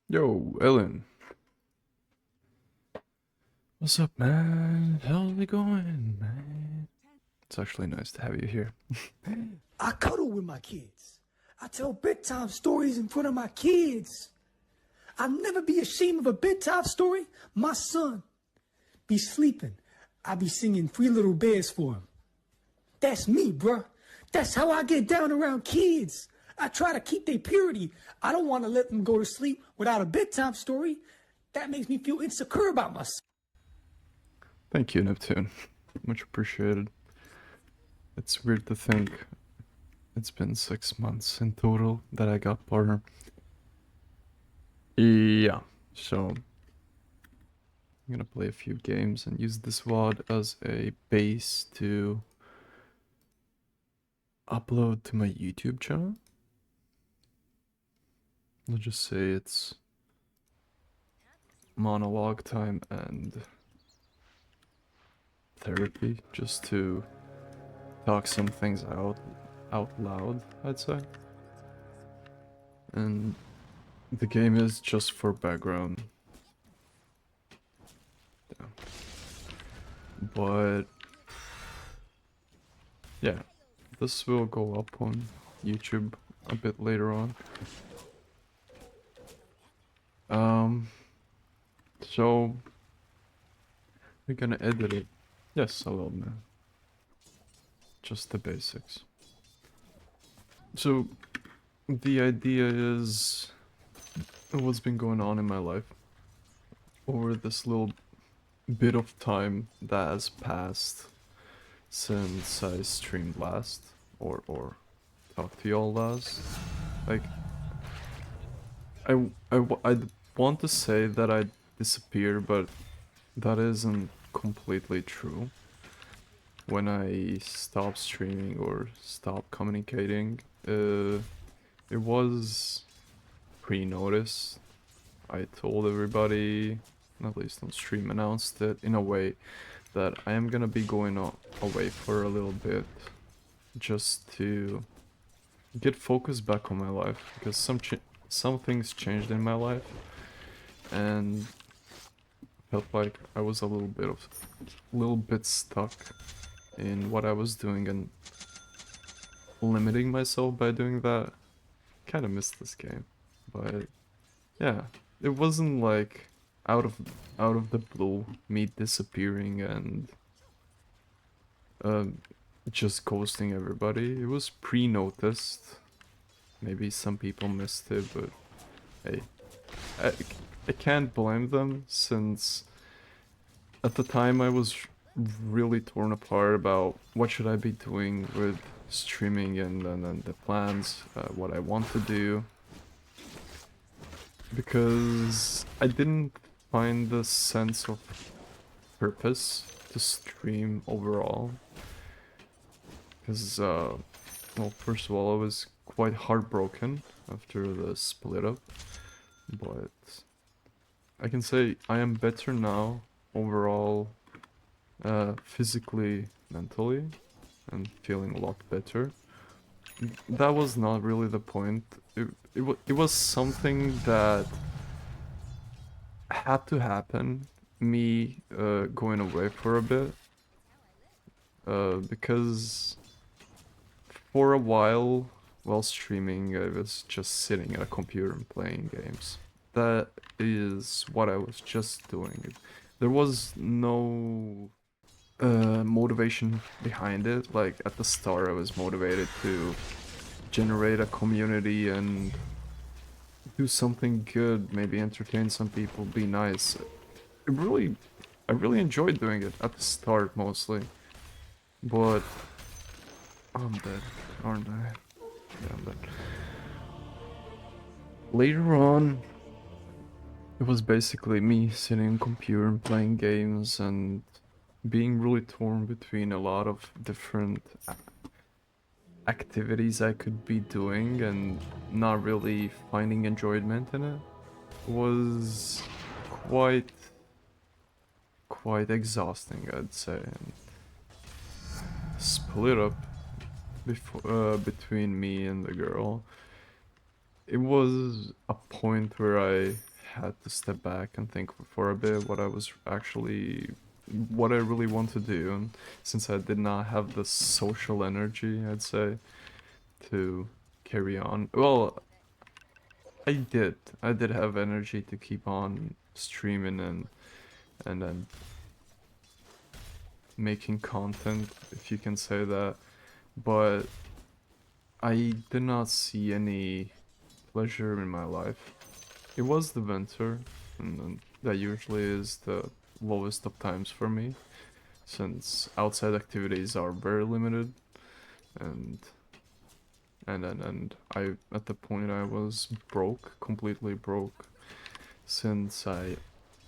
Yo, Ellen. What's up, man? How's it going, man? It's actually nice to have you here. I cuddle with my kids. I tell bedtime stories in front of my kids. I'll never be ashamed of a bedtime story. My son be sleeping. I be singing Three Little Bears for him. That's me, bruh. That's how I get down around kids. I try to keep their purity. I don't want to let them go to sleep without a bedtime story. That makes me feel insecure about myself. Thank you, Neptune. Much appreciated. It's weird to think it's been 6 months in total that I got partner. Yeah, so I'm gonna play a few games and use this VOD as a base to upload to my YouTube channel. Let's just say it's monologue time and therapy, just to talk some things out loud, I'd say. And the game is just for background. Yeah. But yeah, this will go up on YouTube a bit later on. So we're gonna edit it. Yes, I will, man. Just the basics. So the idea is what's been going on in my life over this little bit of time that has passed since I streamed last or talked to y'all last. Like I want to say that I disappeared, but that isn't completely true. When I stopped streaming or stopped communicating, it was pre-noticed. I told everybody, at least on stream, announced it in a way that I am gonna be going away for a little bit, just to get focused back on my life, because some things changed in my life, and felt like I was a little bit stuck in what I was doing and limiting myself by doing that. Kind of missed this game, but yeah, it wasn't like out of the blue me disappearing and um just ghosting everybody. It was pre-noticed. Maybe some people missed it, but hey, I, I can't blame them, since at the time I was really torn apart about what should I be doing with streaming and the plans, what I want to do, because I didn't find the sense of purpose to stream overall. Because, well, first of all, I was quite heartbroken after the split up, but I can say I am better now overall, physically, mentally, and feeling a lot better. That was not really the point. It was something that had to happen, me going away for a bit, because for a while while streaming I was just sitting at a computer and playing games. That is what I was just doing. There was no motivation behind it. Like at the start I was motivated to generate a community and do something good, maybe entertain some people, be nice. I really enjoyed doing it at the start mostly. But I'm dead, aren't I? Yeah, I'm dead. Later on, it was basically me sitting on computer and playing games and being really torn between a lot of different activities I could be doing and not really finding enjoyment in it. Was quite exhausting, I'd say. And split up between me and the girl. It was a point where I had to step back and think for a bit what I really want to do. And since I did not have the social energy, I'd say, to carry on. Well, I did have energy to keep on streaming and then making content, if you can say that. But I did not see any pleasure in my life. It was the winter, and that usually is the lowest of times for me, since outside activities are very limited, and and I at the point I was broke, completely broke, since I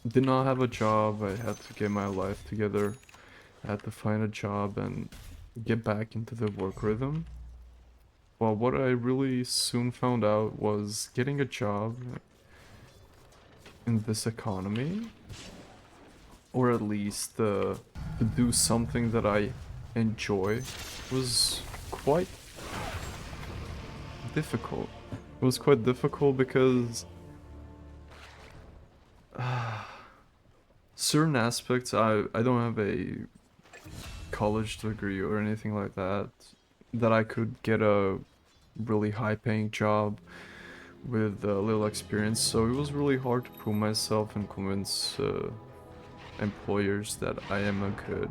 did not have a job. I had to get my life together. I had to find a job and get back into the work rhythm. Well, what I really soon found out was getting a job in this economy, or at least to do something that I enjoy, was quite difficult. It was quite difficult because certain aspects, I don't have a college degree or anything like that, that I could get a really high paying job with little experience, so it was really hard to prove myself and convince employers that I am a good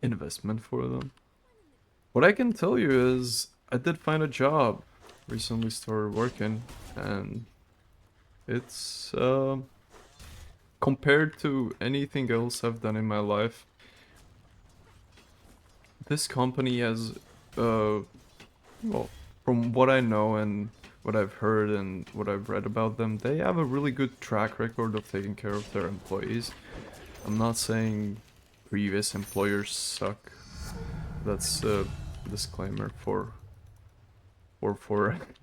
investment for them. What I can tell you is I did find a job, recently started working, and it's compared to anything else I've done in my life, this company has well, from what I know and what I've heard and what I've read about them, they have a really good track record of taking care of their employees. I'm not saying previous employers suck. That's a disclaimer for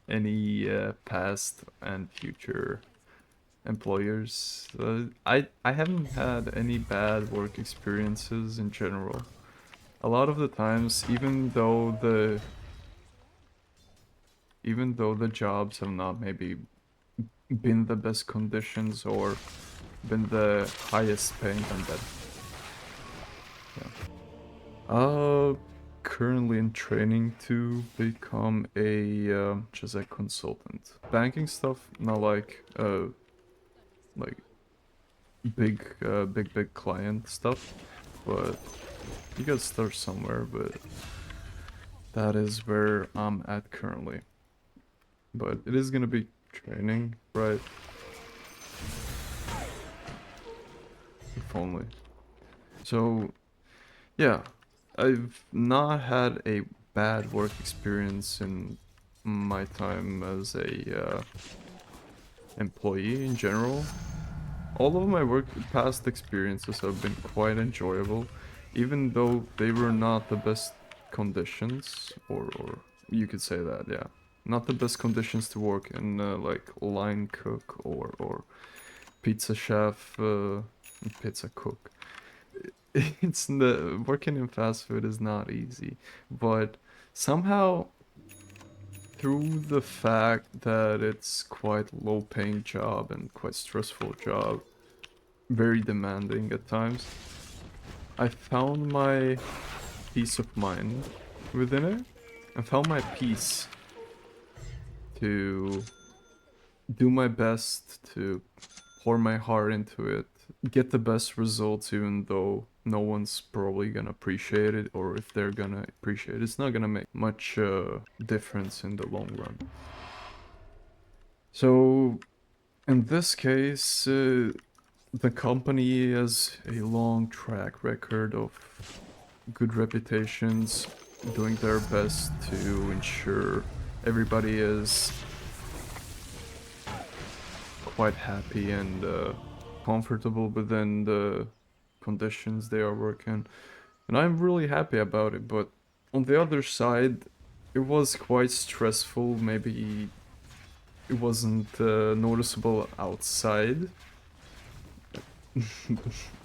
any past and future employers. I haven't had any bad work experiences in general. A lot of the times, even though the jobs have not maybe been the best conditions or been the highest paying and that. Yeah. Currently in training to become a just a consultant. Banking stuff, not like big client stuff, but you gotta start somewhere. But that is where I'm at currently. But it is gonna be training, right? If only. So, yeah, I've not had a bad work experience in my time as a employee in general. All of my past experiences have been quite enjoyable, even though they were not the best conditions, or you could say that, yeah. Not the best conditions to work in, like line cook or pizza chef, pizza cook. It's the working in fast food is not easy, but somehow through the fact that it's quite low paying job and quite stressful job, very demanding at times, I found my peace of mind within it. I found my peace to do my best, to pour my heart into it, get the best results, even though no one's probably gonna appreciate it, or if they're gonna appreciate it, it's not gonna make much difference in the long run. So, in this case, the company has a long track record of good reputations, doing their best to ensure everybody is quite happy and comfortable within the conditions they are working. And I'm really happy about it, but on the other side, it was quite stressful. Maybe it wasn't noticeable outside.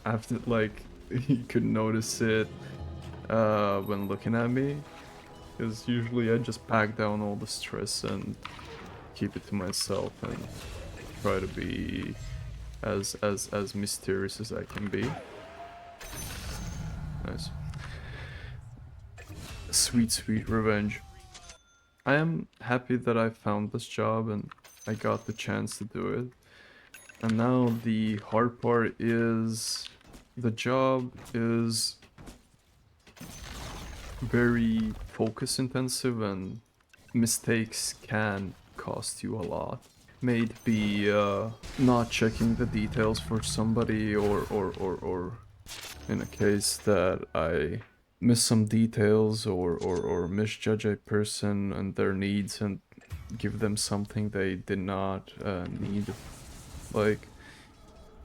After, like, you could notice it when looking at me, because usually I just pack down all the stress and keep it to myself and try to be as mysterious as I can be. Nice. Sweet, sweet revenge. I am happy that I found this job and I got the chance to do it. And now the hard part is the job is very focus intensive and mistakes can cost you a lot. May it be not checking the details for somebody or in a case that I miss some details or misjudge a person and their needs and give them something they did not need. Like,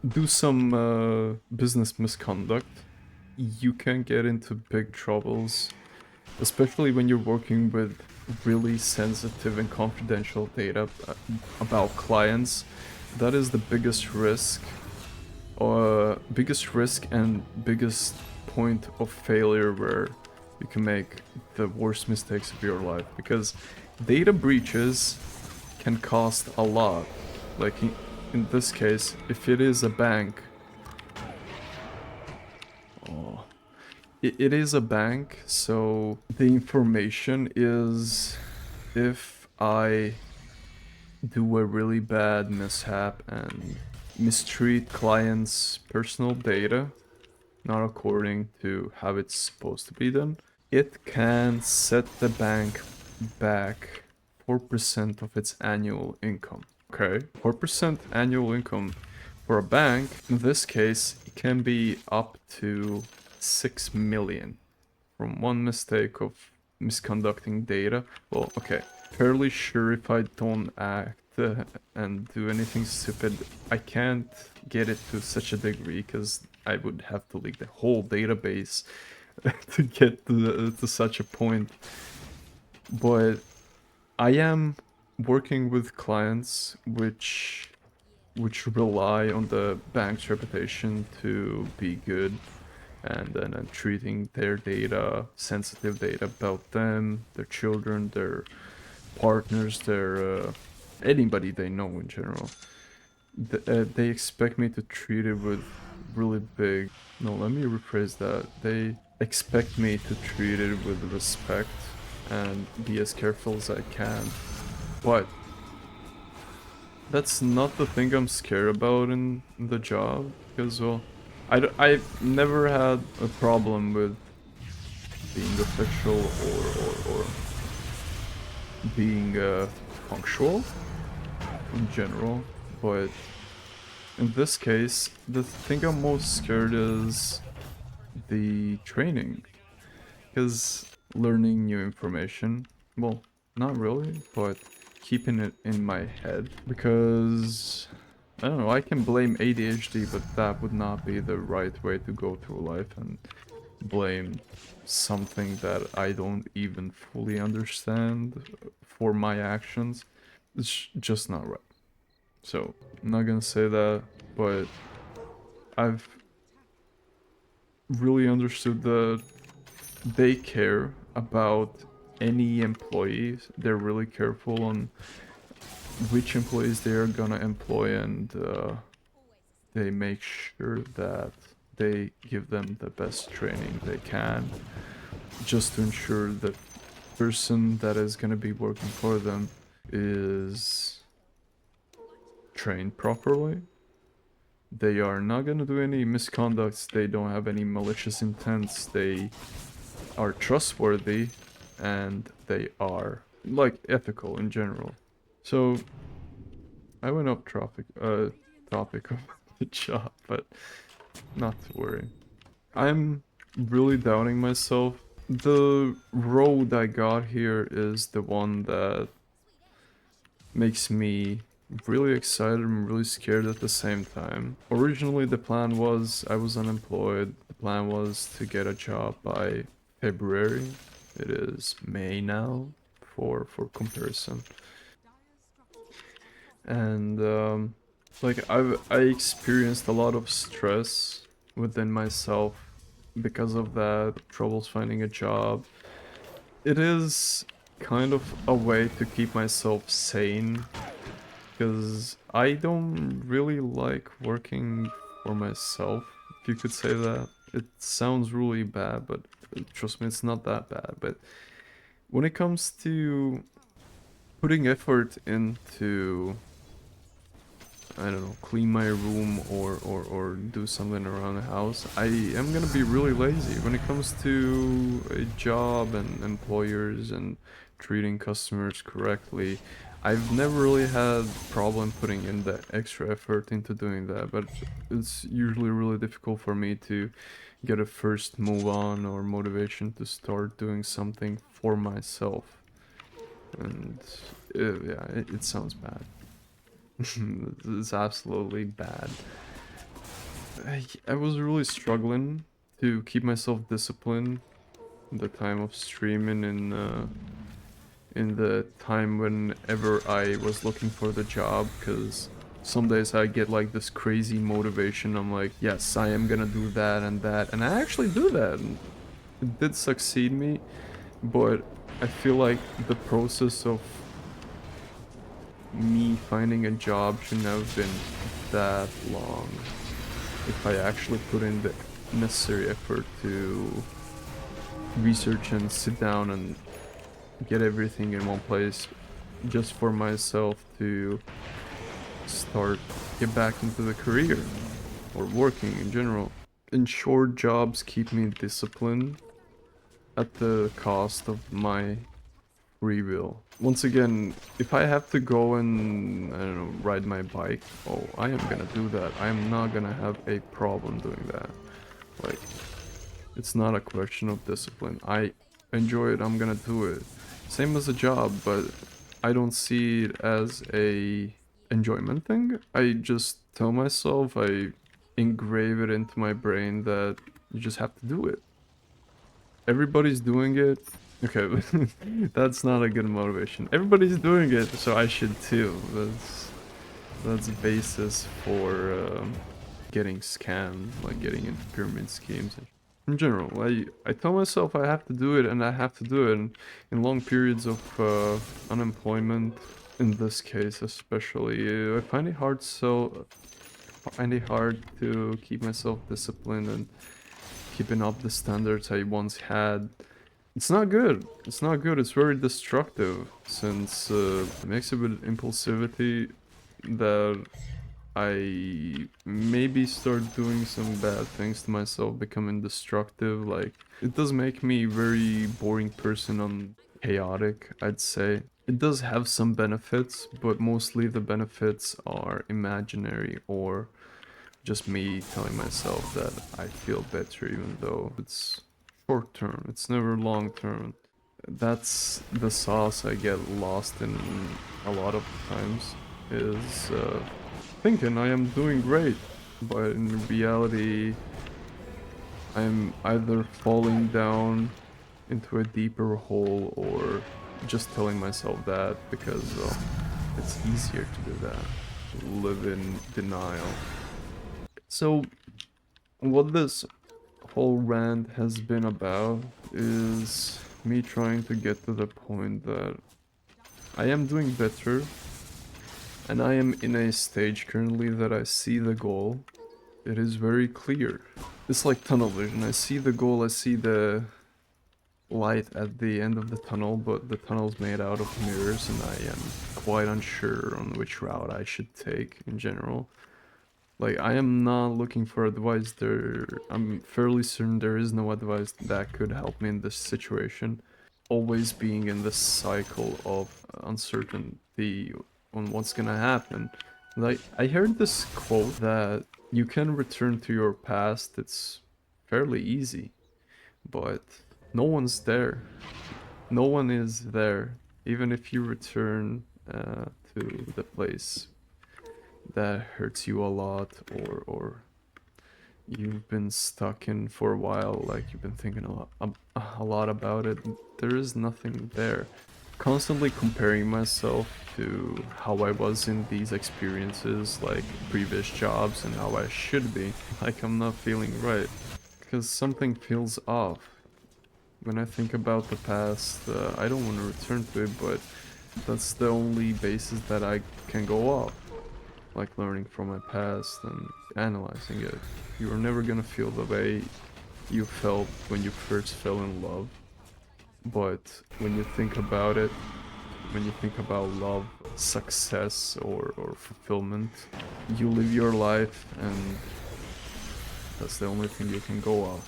do some business misconduct. You can get into big troubles, especially when you're working with really sensitive and confidential data about clients. That is the biggest risk, and biggest point of failure where you can make the worst mistakes of your life, because data breaches can cost a lot. Like in this case, if it is a bank, oh, it is a bank, so the information is, if I do a really bad mishap and mistreat clients' personal data, not according to how it's supposed to be done, it can set the bank back 4% of its annual income. Okay, 4% annual income for a bank, in this case, it can be up to 6 million from one mistake of misconducting data. Well, okay, fairly sure if I don't act and do anything stupid, I can't get it to such a degree, because I would have to leak the whole database to get to such a point. But I am working with clients which rely on the bank's reputation to be good, and then treating their data, sensitive data about them, their children, their partners, their anybody they know in general. They expect me to treat it with really big... No, let me rephrase that. They expect me to treat it with respect and be as careful as I can. But that's not the thing I'm scared about in the job, because, well, I've never had a problem with being official or being punctual in general, but in this case, the thing I'm most scared is the training, because learning new information, well, not really, but keeping it in my head, because I don't know, I can blame ADHD, but that would not be the right way to go through life and blame something that I don't even fully understand for my actions. It's just not right. So, I'm not gonna say that, but I've really understood that they care about any employees. They're really careful on which employees they're gonna employ, and they make sure that they give them the best training they can, just to ensure that person that is gonna be working for them is trained properly. They are not gonna do any misconducts, they don't have any malicious intents, they are trustworthy, and they are, like, ethical in general. So, I went off topic of the job, but not to worry. I'm really doubting myself. The road I got here is the one that makes me really excited and really scared at the same time. Originally the plan was, I was unemployed, the plan was to get a job by February. It is May now, for comparison. And like I experienced a lot of stress within myself because of that, troubles finding a job. It is kind of a way to keep myself sane because I don't really like working for myself, if you could say that. It sounds really bad, but trust me, it's not that bad. But when it comes to putting effort into, I don't know, clean my room or do something around the house, I am gonna be really lazy. When it comes to a job and employers and treating customers correctly, I've never really had problem putting in the extra effort into doing that, but it's usually really difficult for me to get a first move on or motivation to start doing something for myself. And yeah, it sounds bad. It's absolutely bad. I was really struggling to keep myself disciplined in the time of streaming and in the time whenever I was looking for the job, because some days I get like this crazy motivation. I'm like, yes, I am gonna do that, and I actually do that. And it did succeed me, but I feel like the process of me finding a job shouldn't have been that long if I actually put in the necessary effort to research and sit down and get everything in one place just for myself to get back into the career or working in general. In short, jobs keep me disciplined at the cost of my free will. Once again, if I have to go and, I don't know, ride my bike, oh, I am gonna do that. I am not gonna have a problem doing that. Like, it's not a question of discipline. I enjoy it, I'm gonna do it. Same as a job, but I don't see it as a enjoyment thing. I just tell myself, I engrave it into my brain that you just have to do it. Everybody's doing it. Okay, that's not a good motivation. Everybody's doing it, so I should too. That's the basis for getting scammed, like getting into pyramid schemes. In general, I tell myself I have to do it, and I have to do it in long periods of unemployment. In this case, especially, I find it hard. I find it hard to keep myself disciplined and keeping up the standards I once had. It's not good. It's not good. It's very destructive, since it makes it with impulsivity that I maybe start doing some bad things to myself, becoming destructive. Like, it does make me a very boring person and chaotic, I'd say. It does have some benefits, but mostly the benefits are imaginary or just me telling myself that I feel better, even though it's short term. It's never long term. That's the sauce I get lost in a lot of times, is thinking I am doing great, but in reality I'm either falling down into a deeper hole or just telling myself that because it's easier to do that, to live in denial. So what this whole rant has been about is me trying to get to the point that I am doing better, and I am in a stage currently that I see the goal. It is very clear. It's like tunnel vision. I see the goal, I see the light at the end of the tunnel, but the tunnel's made out of mirrors and I am quite unsure on which route I should take in general. Like, I am not looking for advice there. I'm fairly certain there is no advice that could help me in this situation. Always being in this cycle of uncertainty on what's gonna happen. Like, I heard this quote that you can return to your past, it's fairly easy, but no one's there. No one is there. Even if you return to the place that hurts you a lot, or you've been stuck in for a while, like you've been thinking a lot about it, there is nothing there. Constantly comparing myself to how I was in these experiences, like previous jobs, and how I should be, like I'm not feeling right, because something feels off. When I think about the past, I don't want to return to it, but that's the only basis that I can go off. Like learning from my past and analyzing it. You're never gonna feel the way you felt when you first fell in love. But when you think about it, when you think about love, success, or fulfillment, you live your life and that's the only thing you can go off.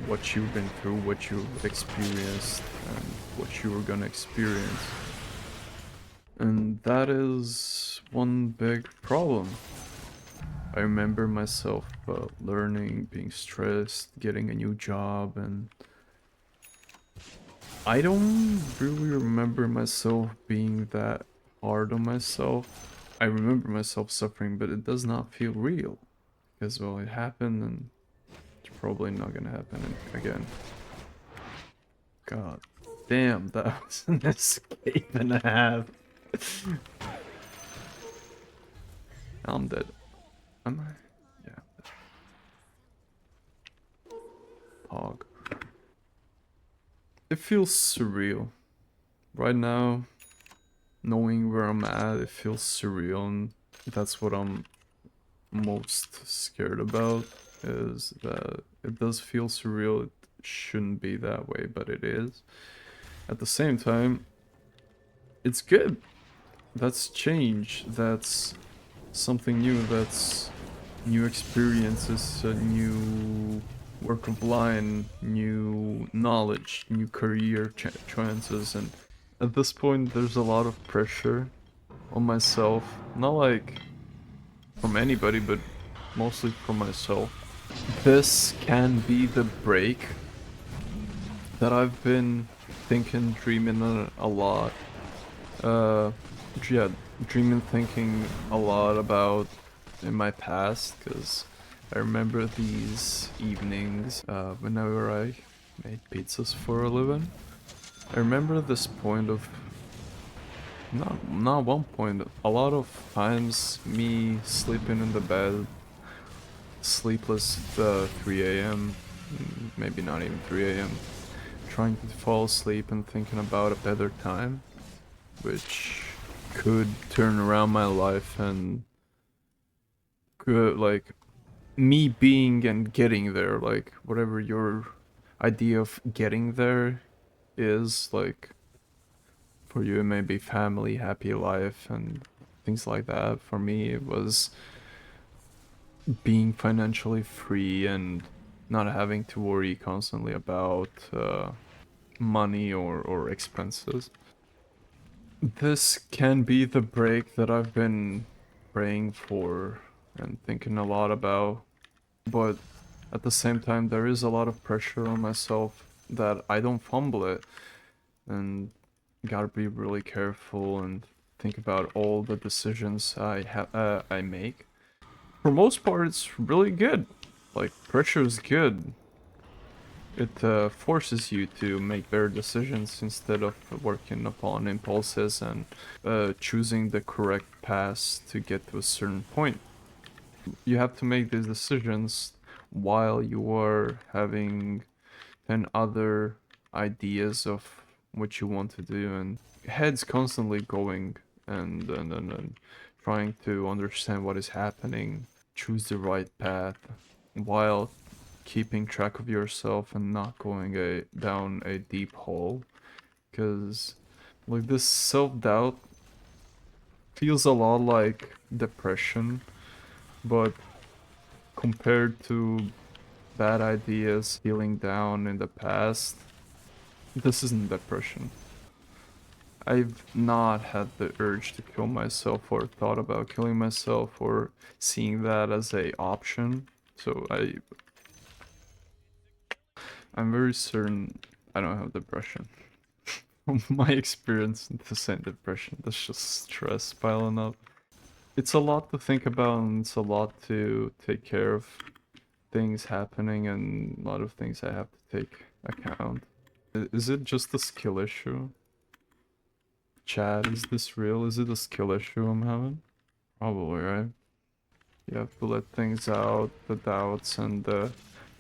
What you've been through, what you've experienced, and what you were gonna experience. And that is one big problem. I remember myself learning, being stressed, getting a new job, and I don't really remember myself being that hard on myself. I remember myself suffering, but it does not feel real. Because, well, it happened and it's probably not gonna happen again. God damn, that was an escape and a half. I'm dead. Am I? Yeah. Hog. It feels surreal. Right now, knowing where I'm at, it feels surreal, and that's what I'm most scared about, is that it does feel surreal. It shouldn't be that way, but it is. At the same time, it's good. That's change. That's something new. That's new experiences, a new work of line, new knowledge, new career chances, and at this point there's a lot of pressure on myself. Not like from anybody, but mostly from myself. This can be the break that I've been thinking, dreaming a lot. Yeah, dreaming, thinking a lot about in my past, because I remember these evenings whenever I made pizzas for a living. I remember this point of not one point, a lot of times me sleeping in the bed, sleepless at 3 a.m., maybe not even 3 a.m., trying to fall asleep and thinking about a better time, which could turn around my life and could, like, me being and getting there, like, whatever your idea of getting there is, like, for you it may be family, happy life, and things like that. For me, it was being financially free and not having to worry constantly about money or expenses. This can be the break that I've been praying for and thinking a lot about, but at the same time there is a lot of pressure on myself that I don't fumble it, and gotta be really careful and think about all the decisions I make. For most part, it's really good. Like, pressure is good. It forces you to make better decisions instead of working upon impulses and choosing the correct path to get to a certain point. You have to make these decisions while you are having other ideas of what you want to do, and head's constantly going and trying to understand what is happening, choose the right path while keeping track of yourself and not going down a deep hole, because like this self-doubt feels a lot like depression, but compared to bad ideas, feeling down in the past, this isn't depression. I've not had the urge to kill myself or thought about killing myself or seeing that as a option. So I'm very certain I don't have depression. From my experience, this ain't depression. That's just stress piling up. It's a lot to think about and it's a lot to take care of. Things happening and a lot of things I have to take account. Is it just a skill issue? Chat, is this real? Is it a skill issue I'm having? Probably, right? You have to let things out, the doubts and the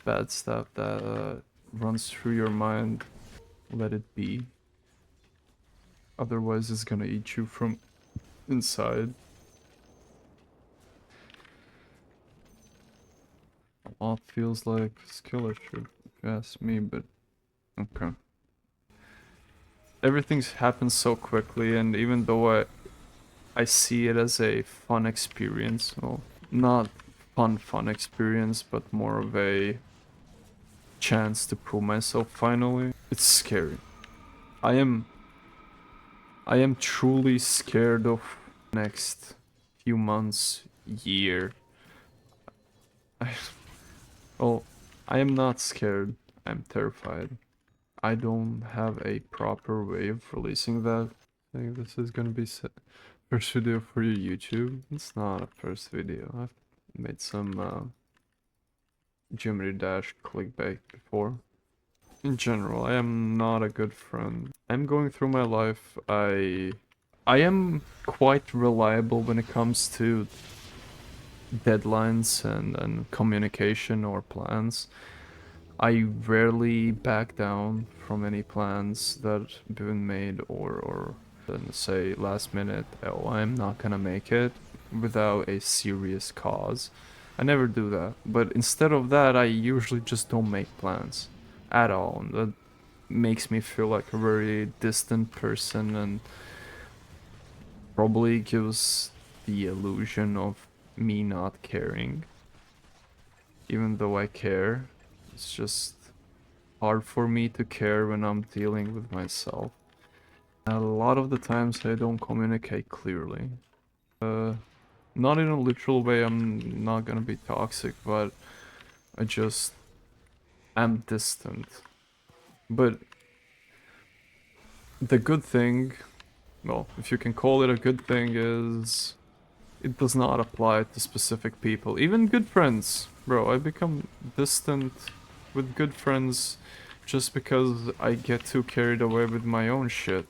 bad stuff that runs through your mind. Let it be. Otherwise, it's gonna eat you from inside. A lot feels like skill issue, if you ask me, but okay. Everything's happened so quickly, and even though I see it as a fun experience, well, not fun experience, but more of a chance to prove myself finally, it's scary. I am I am truly scared of next few months, year. I, well, I am not scared. I'm terrified. I don't have a proper way of releasing that. I think this is gonna be first video for your YouTube. It's not a first video. I've made some Jimmy Dash clickbait before. In general, I am not a good friend. I'm going through my life. I am quite reliable when it comes to deadlines and communication or plans. I rarely back down from any plans that have been made or then say last minute, oh, I'm not gonna make it without a serious cause. I never do that. But instead of that, I usually just don't make plans at all. And that makes me feel like a very distant person and probably gives the illusion of me not caring. Even though I care, it's just hard for me to care when I'm dealing with myself. A lot of the times I don't communicate clearly. Not in a literal way, I'm not gonna be toxic, but I just am distant. But the good thing, well, if you can call it a good thing, is it does not apply to specific people. Even good friends. Bro, I become distant with good friends just because I get too carried away with my own shit.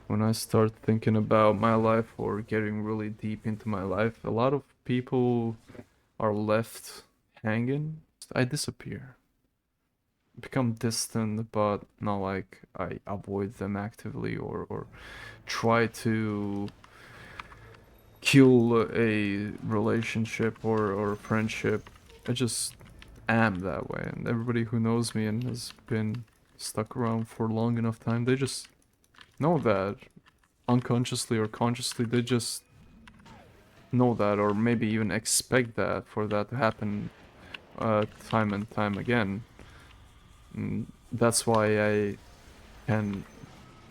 When I start thinking about my life or getting really deep into my life, a lot of people are left hanging. I disappear. Become distant, but not like I avoid them actively or try to kill a relationship or friendship. I just am that way, and everybody who knows me and has been stuck around for long enough time, they just know that. Unconsciously or consciously, they just know that, or maybe even expect that for that to happen time and time again. And that's why I can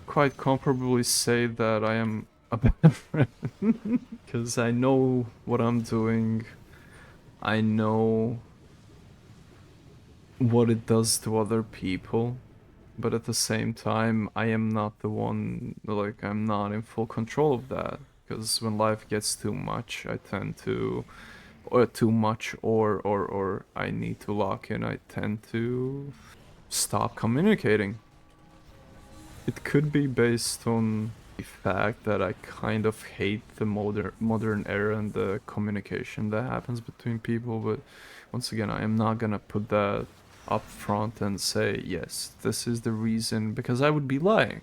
quite comfortably say that I am a bad friend. Because I know what I'm doing. I know what it does to other people. But at the same time, I am not the one, like, I'm not in full control of that. Because when life gets too much, I tend to, or too much, or I need to lock in, I tend to stop communicating. It could be based on the fact that I kind of hate the modern era and the communication that happens between people, but once again, I am not gonna put that up front and say, yes, this is the reason, because I would be lying.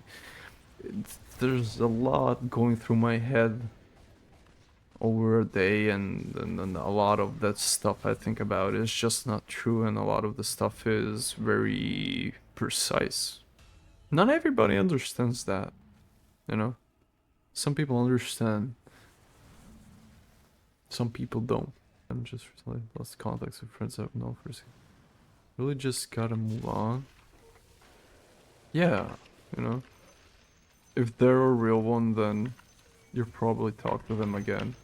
There's a lot going through my head over a day, and a lot of that stuff I think about is just not true, and a lot of the stuff is very precise. Not everybody understands that, you know? Some people understand, some people don't. I'm just recently lost contact with friends I've known for really just gotta move on. Yeah, you know? If they're a real one, then you'll probably talk to them again.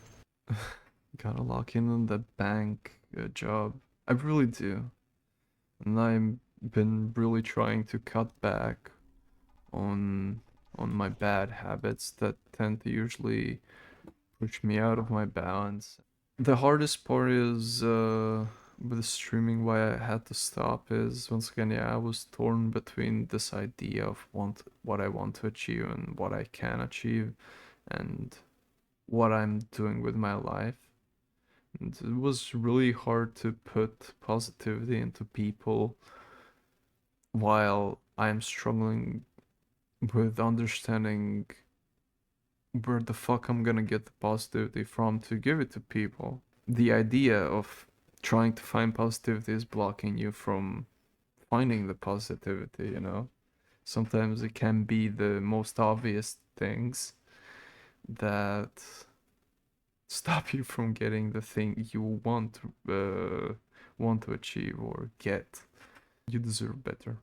Gotta lock in on the bank job. I really do. And I've been really trying to cut back on my bad habits that tend to usually push me out of my balance. The hardest part is with streaming, why I had to stop is, once again, yeah, I was torn between this idea of what I want to achieve and what I can achieve and what I'm doing with my life. And it was really hard to put positivity into people while I'm struggling with understanding where the fuck I'm gonna get the positivity from to give it to people. The idea of trying to find positivity is blocking you from finding the positivity, you know? Sometimes it can be the most obvious things that stop you from getting the thing you want to achieve or get. You deserve better.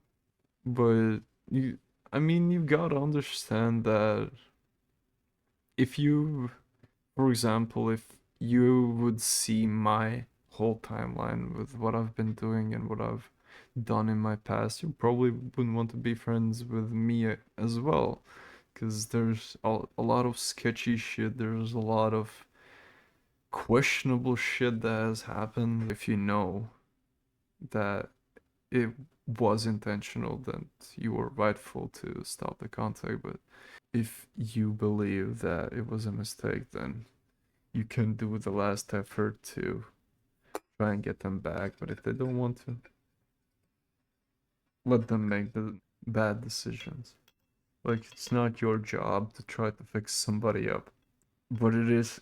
But you I mean you gotta understand that if you, for example, if you would see my whole timeline with what I've been doing and what I've done in my past, you probably wouldn't want to be friends with me as well. Because there's a lot of sketchy shit, there's a lot of questionable shit that has happened. If you know that it was intentional, then you were rightful to stop the contact. But if you believe that it was a mistake, then you can do the last effort to try and get them back. But if they don't want to, let them make the bad decisions. Like, it's not your job to try to fix somebody up, but it is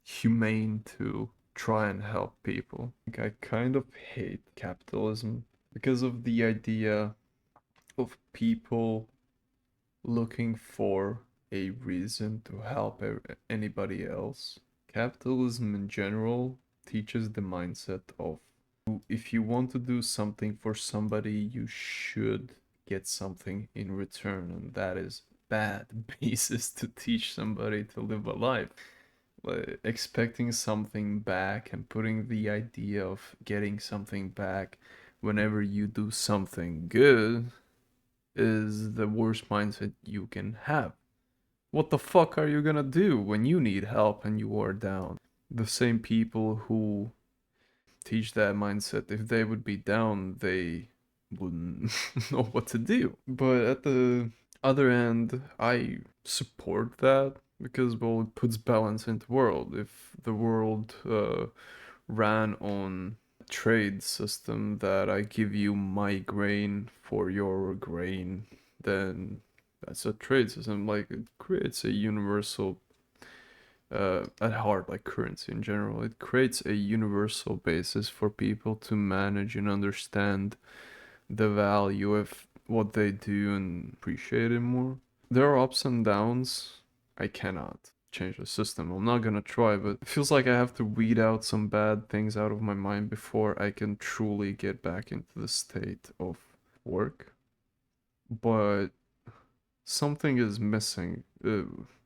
humane to try and help people. Like, I kind of hate capitalism because of the idea of people looking for a reason to help anybody else. Capitalism in general teaches the mindset of if you want to do something for somebody, you should get something in return, and that is bad basis to teach somebody to live a life. Like, expecting something back and putting the idea of getting something back whenever you do something good is the worst mindset you can have. What the fuck are you gonna do when you need help and you are down? The same people who teach that mindset, if they would be down, they wouldn't know what to do. But at the other end, I support that because, well, it puts balance into the world. If the world ran on trade system that I give you my grain for your grain, then that's a trade system. Like, it creates a universal at heart, like currency in general, it creates a universal basis for people to manage and understand the value of what they do and appreciate it more. There are ups and downs. I cannot change the system. I'm not gonna try, but it feels like I have to weed out some bad things out of my mind before I can truly get back into the state of work. But something is missing.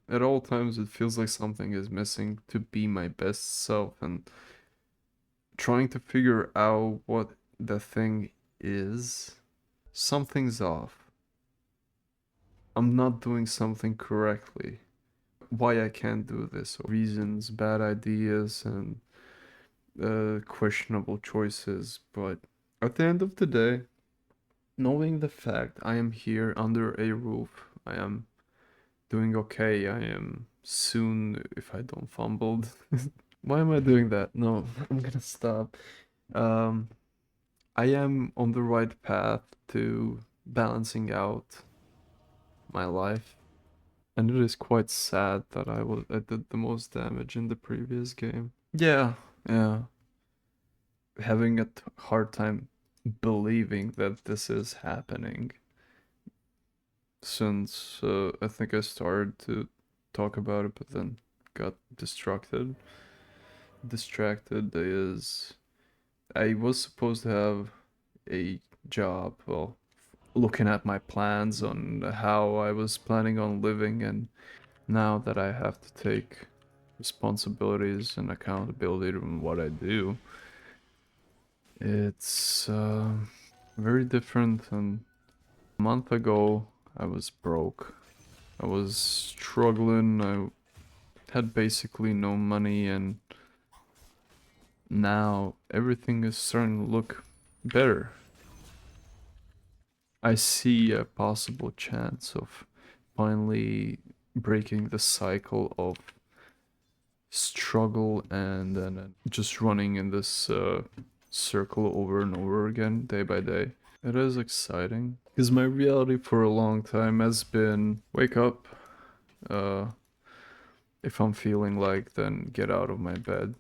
At all times, it feels like something is missing to be my best self, and trying to figure out what the thing is, something's off. I'm not doing something correctly. Why I can't do this? Reasons, bad ideas, and questionable choices. But at the end of the day, knowing the fact I am here under a roof, I am doing okay. I am soon, if I don't fumble. Why am I doing that? No, I'm gonna stop. Um, I am on the right path to balancing out my life, and it is quite sad that I did the most damage in the previous game. Yeah, yeah. Having a hard time believing that this is happening since I think I started to talk about it, but then got distracted. Distracted is I was supposed to have a job, well, looking at my plans on how I was planning on living, and now that I have to take responsibilities and accountability on what I do, it's very different. And a month ago, I was broke. I was struggling. I had basically no money, and now everything is starting to look better. I see a possible chance of finally breaking the cycle of struggle and then just running in this circle over and over again, day by day. It is exciting. Because my reality for a long time has been wake up. Uh, if I'm feeling like, then get out of my bed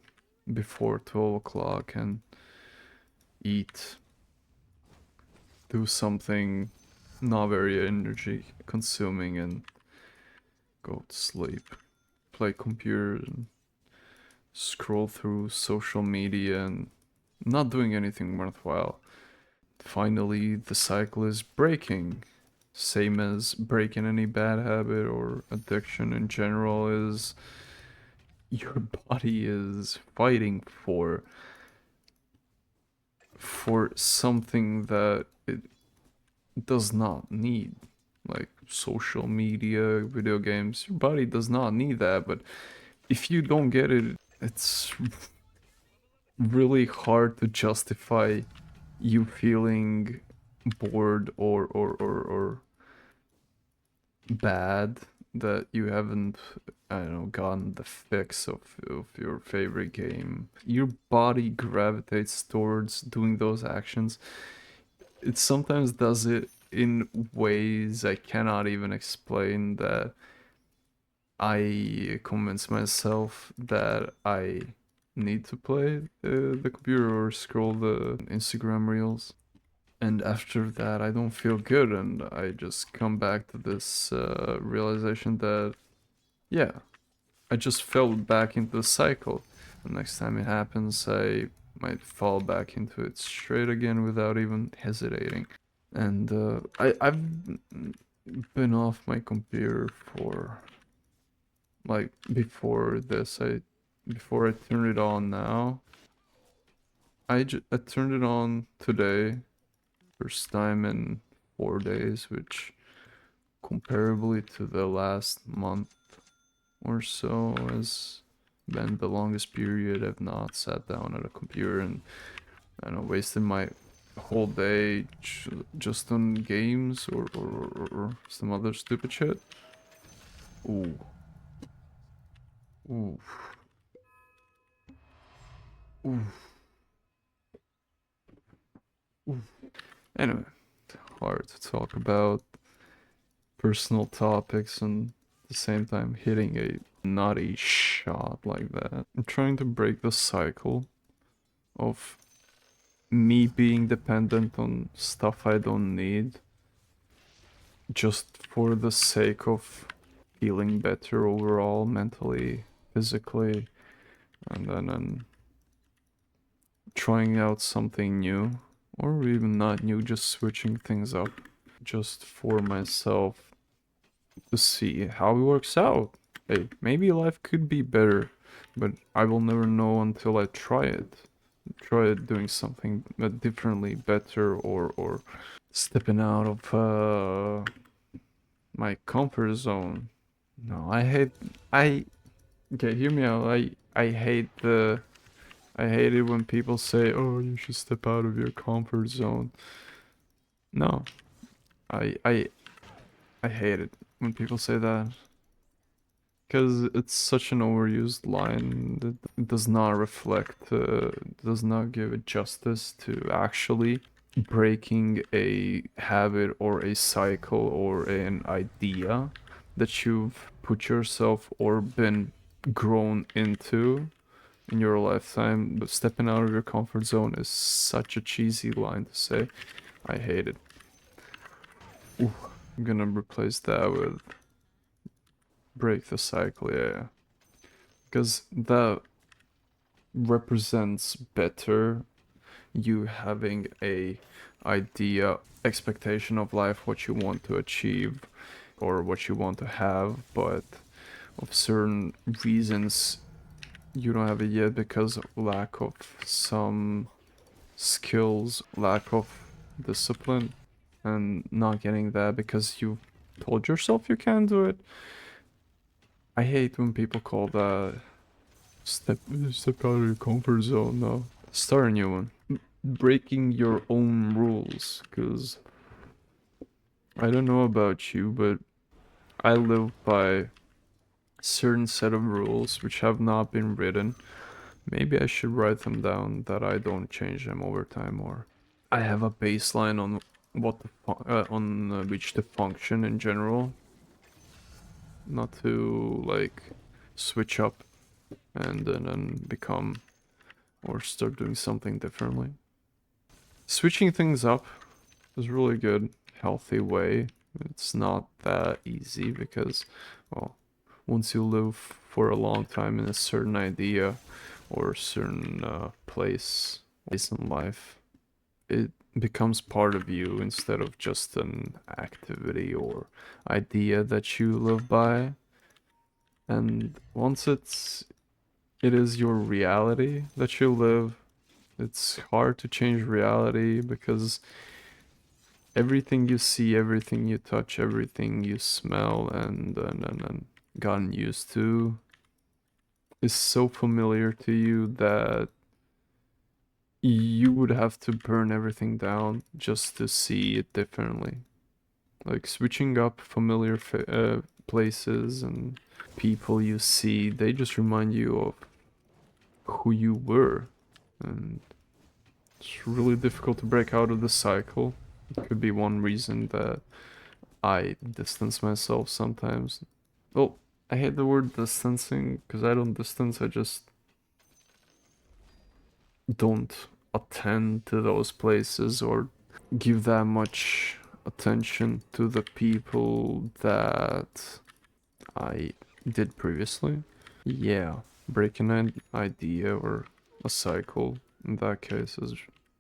before 12 o'clock and eat. Do something not very energy consuming and go to sleep. Play computer and scroll through social media and not doing anything worthwhile. Finally, the cycle is breaking. Same as breaking any bad habit or addiction in general is your body is fighting for something that it does not need. Like social media, video games, your body does not need that, but if you don't get it, it's really hard to justify you feeling bored or bad that you haven't, I don't know, gotten the fix of your favorite game. Your body gravitates towards doing those actions. It sometimes does it in ways I cannot even explain, that I convince myself that I need to play the computer or scroll the Instagram reels. And after that, I don't feel good, and I just come back to this realization that, yeah, I just fell back into the cycle. The next time it happens, I might fall back into it straight again without even hesitating. And I've been off my computer for, like, before I turn it on now. I turned it on today, first time in 4 days, which comparably to the last month or so has been the longest period I've not sat down at a computer and, I don't know, wasted my whole day just on games or some other stupid shit. Ooh. Ooh. Ooh. Ooh. Anyway, hard to talk about personal topics and at the same time hitting a naughty shot like that. I'm trying to break the cycle of me being dependent on stuff I don't need just for the sake of feeling better overall, mentally, physically, and then trying out something new, or even not new, just switching things up just for myself to see how it works out. Hey, maybe life could be better, but I will never know until I try it. Try doing something differently, better, or stepping out of my comfort zone. No, I okay, hear me out. I hate it when people say, "Oh, you should step out of your comfort zone." No, I I I hate it when people say that, because it's such an overused line that it does not reflect, does not give it justice to actually breaking a habit or a cycle or an idea that you've put yourself or been grown into in your lifetime. But stepping out of your comfort zone is such a cheesy line to say. I hate it. Ooh, I'm gonna replace that with break the cycle, yeah. Because that represents better you having a idea, expectation of life, what you want to achieve or what you want to have, but of certain reasons you don't have it yet because of lack of some skills, lack of discipline, and not getting that because you told yourself you can't do it. I hate when people call that step out of your comfort zone. No, start a new one. Breaking your own rules, because I don't know about you, but I live by a certain set of rules which have not been written. Maybe I should write them down that I don't change them over time, or I have a baseline on which to function in general, not to like switch up and then become or start doing something differently. Switching things up is really good, healthy way. It's not that easy because, well, once you live for a long time in a certain idea or a certain place in life, it becomes part of you instead of just an activity or idea that you live by. And once it is your reality that you live, it's hard to change reality because everything you see, everything you touch, everything you smell and gotten used to is so familiar to you that you would have to burn everything down just to see it differently. Like switching up familiar places and people you see, they just remind you of who you were. And it's really difficult to break out of the cycle. It could be one reason that I distance myself sometimes. Well, I hate the word distancing because I don't distance, I just don't attend to those places or give that much attention to the people that I did previously. Yeah, breaking an idea or a cycle in that case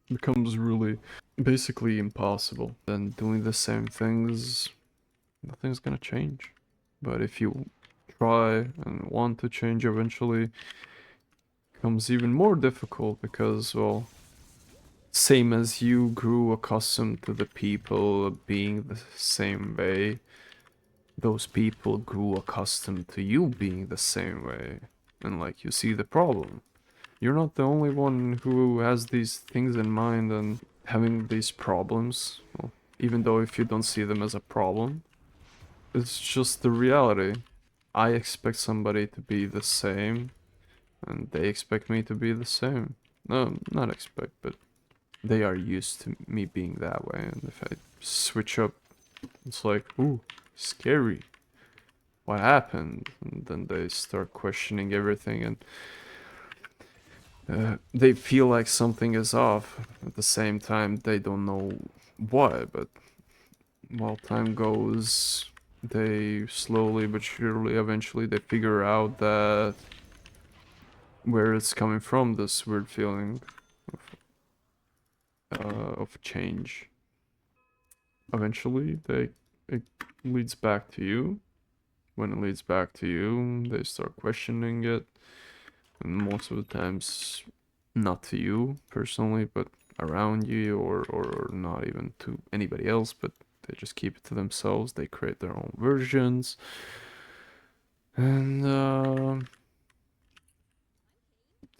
becomes really basically impossible. Then doing the same things, nothing's gonna change. But if you try and want to change eventually, it becomes even more difficult because, well, same as you grew accustomed to the people being the same way, those people grew accustomed to you being the same way. And like you see the problem. You're not the only one who has these things in mind and having these problems. Well, even though if you don't see them as a problem, it's just the reality. I expect somebody to be the same, and they expect me to be the same. No, not expect, but they are used to me being that way, and if I switch up, it's like, ooh, scary. What happened? And then they start questioning everything, and they feel like something is off. At the same time, they don't know what, but while time goes, they slowly but surely, eventually, they figure out that where it's coming from, this weird feeling of change. Eventually, it leads back to you. When it leads back to you, they start questioning it, and most of the times, not to you personally, but around you, or not even to anybody else, but they just keep it to themselves. They create their own versions, and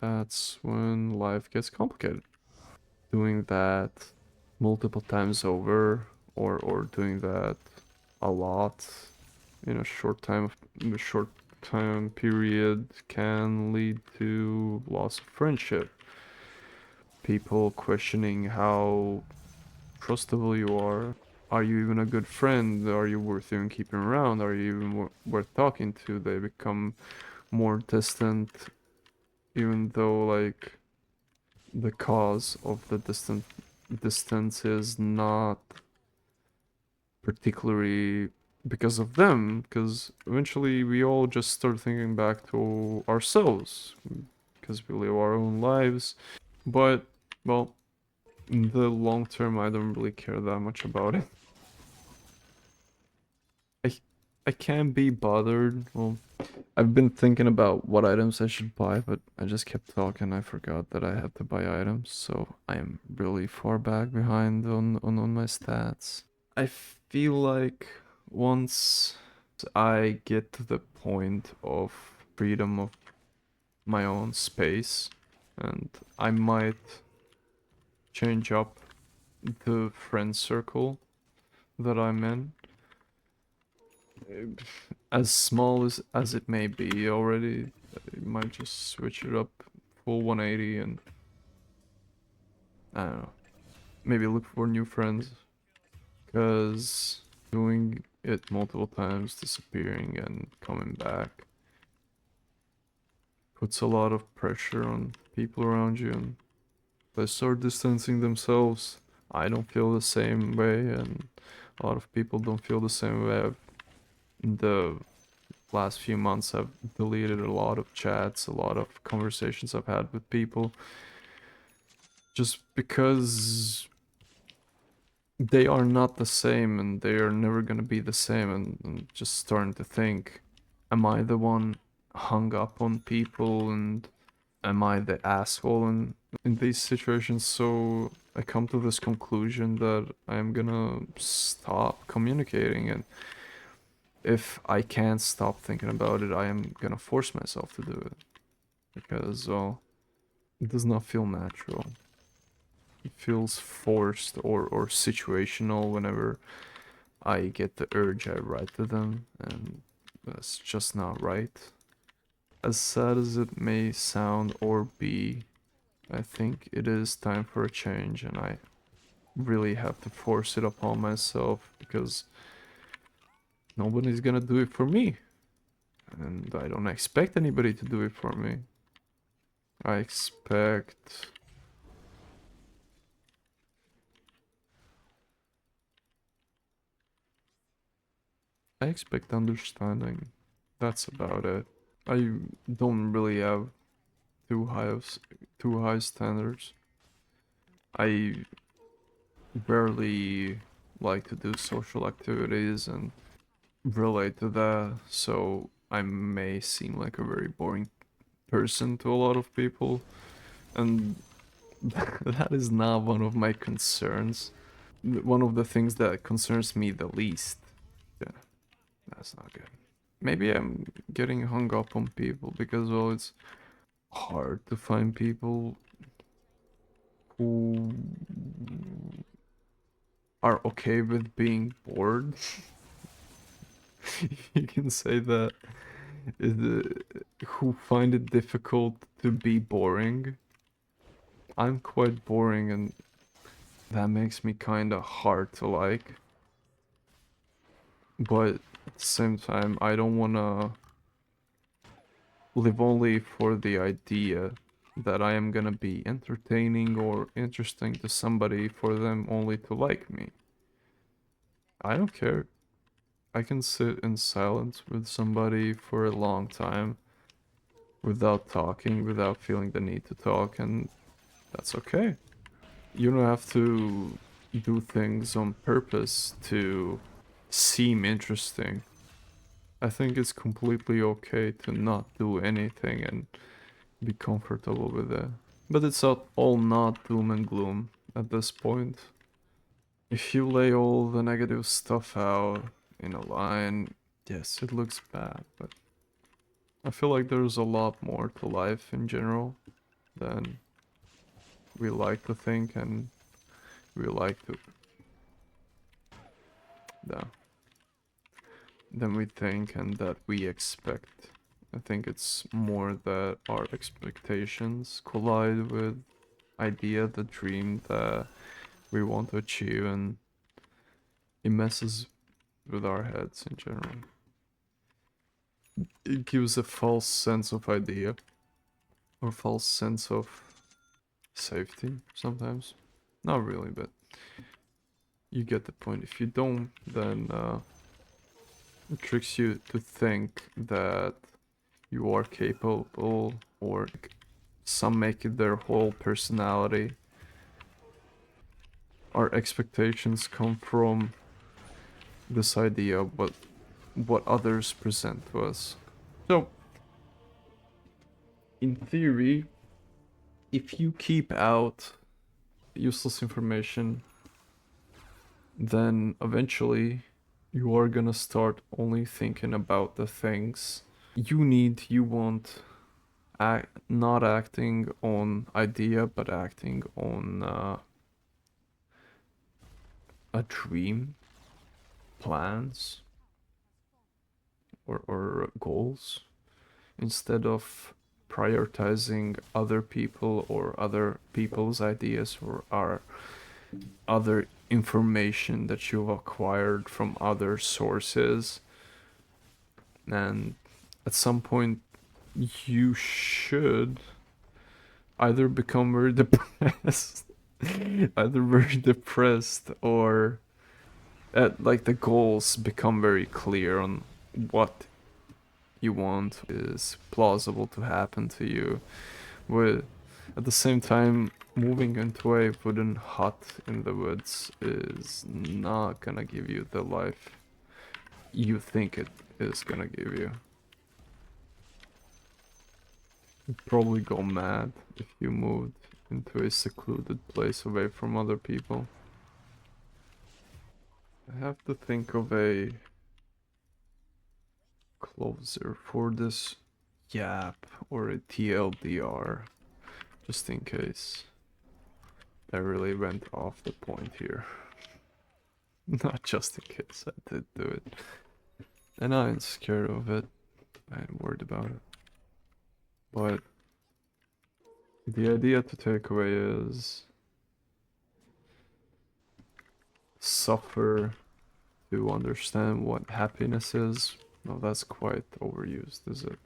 that's when life gets complicated. Doing that multiple times over, or doing that a lot in a short time period can lead to loss of friendship. People questioning how trustable you are. Are you even a good friend? Are you worth even keeping around? Are you even worth talking to? They become more distant, even though like the cause of the distance is not particularly because of them, because eventually we all just start thinking back to ourselves because we live our own lives. But well, in the long term, I don't really care that much about it. I I can't be bothered. Well, I've been thinking about what items I should buy, but I just kept talking. I forgot that I had to buy items, so I am really far back behind on my stats. I feel like once I get to the point of freedom of my own space, and I might change up the friend circle that I'm in. As small as it may be already, I might just switch it up full 180 and I don't know, maybe look for new friends. because doing it multiple times, disappearing and coming back, puts a lot of pressure on people around you, and they start distancing themselves. I don't feel the same way, and a lot of people don't feel the same way. In the last few months, I've deleted a lot of chats, a lot of conversations I've had with people, just because they are not the same and they are never gonna be the same. And just starting to think, am I the one hung up on people, and am I the asshole in these situations? So I come to this conclusion that I'm gonna stop communicating, and if I can't stop thinking about it, I am gonna force myself to do it, because well, it does not feel natural. It feels forced or situational whenever I get the urge, I write to them, and that's just not right. As sad as it may sound or be, I think it is time for a change, and I really have to force it upon myself, because nobody's gonna do it for me, and I don't expect anybody to do it for me. I expect understanding. That's about it. I don't really have too high standards. I rarely like to do social activities and relate to that, so I may seem like a very boring person to a lot of people, and that is not one of my concerns. One of the things that concerns me the least. Yeah, that's not good. Maybe I'm getting hung up on people because, well, it's hard to find people who are okay with being bored. You can say that. Who find it difficult to be boring. I'm quite boring, and that makes me kinda hard to like. But at the same time, I don't wanna live only for the idea that I am gonna be entertaining or interesting to somebody for them only to like me. I don't care. I can sit in silence with somebody for a long time without talking, without feeling the need to talk, and that's okay. You don't have to do things on purpose to seem interesting. I think it's completely okay to not do anything and be comfortable with it. But it's all not doom and gloom at this point. If you lay all the negative stuff out in a line, yes, it looks bad, but I feel like there's a lot more to life in general than we like to think, and we like to, yeah, than we think and that we expect. I think it's more that our expectations collide with idea, the dream that we want to achieve, and it messes with our heads in general. It gives a false sense of idea or false sense of safety sometimes. Not really, but you get the point. If you don't, then it tricks you to think that you are capable, or some make it their whole personality. Our expectations come from this idea of what others present to us. So, in theory, if you keep out useless information, then eventually you are gonna start only thinking about the things you need, you want, not acting on idea, but acting on a dream, plans, or goals, instead of prioritizing other people or other people's ideas or our other information that you've acquired from other sources, and at some point you should either become very depressed either very depressed, or like the goals become very clear on what you want is plausible to happen to you, with at the same time moving into a wooden hut in the woods is not gonna give you the life you think it is gonna give you. You'd probably go mad if you moved into a secluded place away from other people. I have to think of a closer for this yap or a TLDR, just in case I really went off the point here. Not just in case I did do it. And I ain't scared of it. I ain't worried about it. But the idea to take away is suffer to understand what happiness is. No, that's quite overused, is it?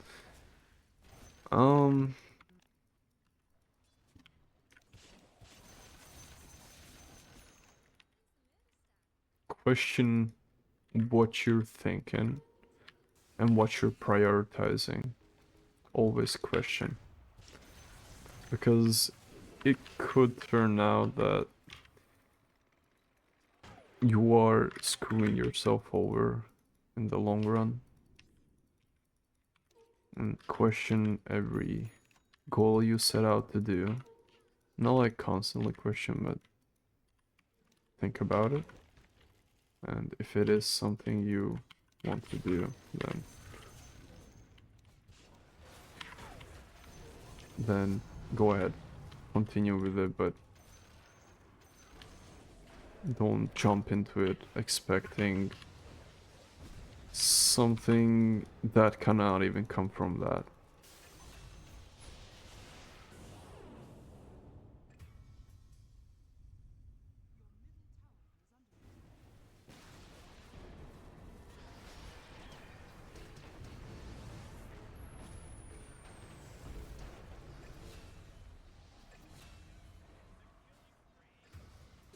Question what you're thinking and what you're prioritizing. Always question. Because it could turn out that you are screwing yourself over in the long run. And question every goal you set out to do. Not like constantly question, but think about it. And if it is something you want to do, then go ahead, continue with it, but don't jump into it expecting something that cannot even come from that.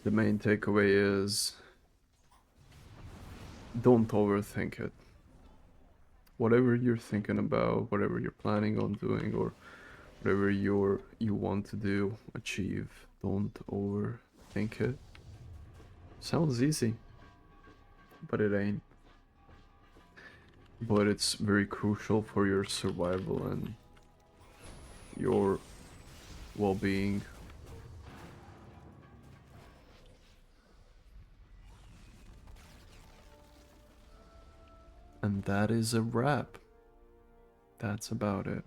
The main takeaway is don't overthink it. Whatever you're thinking about, whatever you're planning on doing, or whatever you want to do, achieve, don't overthink it. Sounds easy, but it ain't. But it's very crucial for your survival and your well-being. And that is a wrap. That's about it.